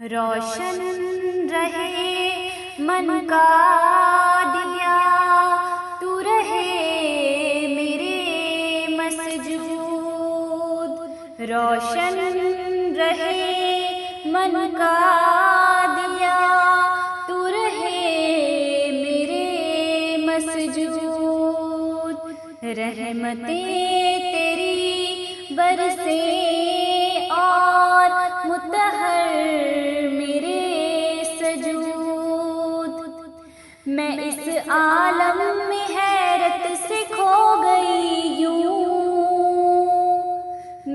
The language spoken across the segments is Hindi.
रोशन रहे मन का दिया, तू रहे मेरे मसजूद। रोशन रहे मन का दिया, तू रहे मेरे मसजूद। रहमतें तेरी बरसे और मुतहर मेरे सजूद। मैं इस आलम में हैरत से खो गई यूं,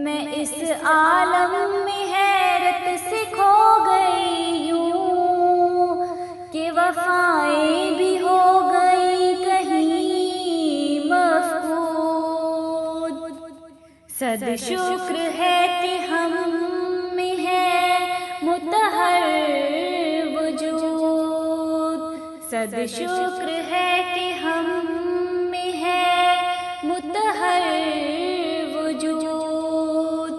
मैं इस आलम में हैरत से खो गई यूं, कि वफाएं भी हो गई कहीं मफकूद। सद शुक्र है कि हम में है मुतहर वजूद। सद शुक्र है कि हम में है मुतहर वजूद।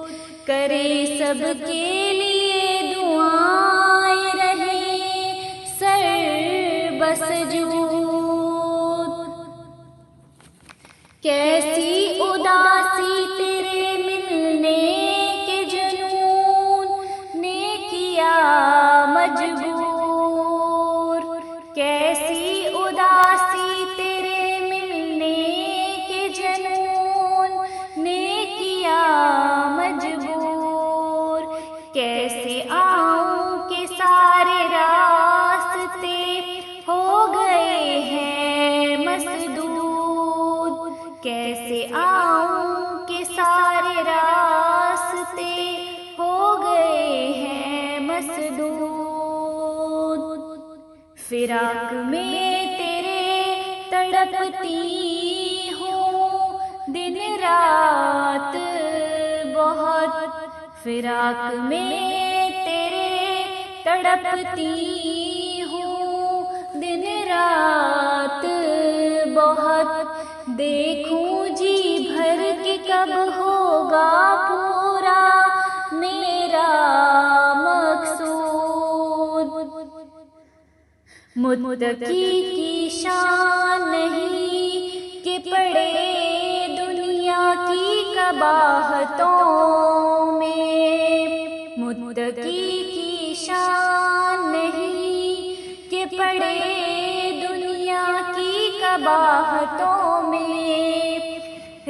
करे सबके लिए दुआएं रहे सर बसजूद। कैसी उदासी तेरे मिलने के जुनून ने किया मजबूर। कैसी उदासी तेरे मिलने के जुनून ने किया मजबूर। कैसे आऊं के सारे रास्ते हो गए हैं मसदूद। कैसे आऊं के सारे रास्ते हो गए हैं मसदूद। फिराक में तेरे तड़पती हूँ दिन रात बहुत। फिराक में तेरे तड़पती हूँ दिन रात बहुत। देखूं जी भर के कब होगा पूरा मेरा मकसूद। मुत्तकी की शान नहीं कि पड़े दुनिया की कबाहतों में। मुत्तकी की शान नहीं कि पड़े दुनिया की कबाहतों में।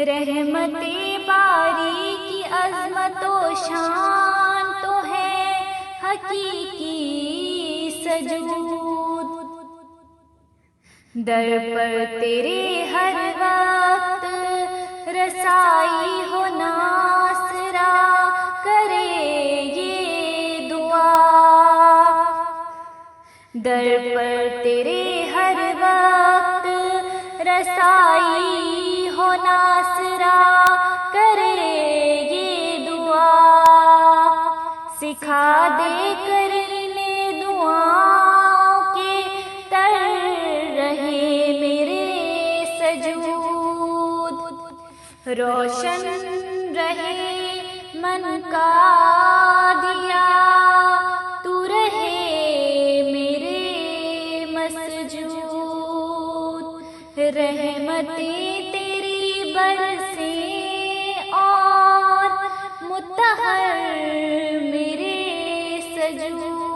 रहमते बारी की अज़मतो शान तो है हकीकी सजूद। दर पर तेरे हर वक्त रसाई हो नासरा करे ये दुआ। दर पर तेरे हर वक्त रसाई हो नासरा करे ये दुआ। सिखा दे करने दुआओं के तर रहे मेरे सजूद। रोशन रहे मन का दिया, तू रहे मेरे मसजूद। रहमतें तेरी बरसे और मुतहर मेरे सजूद।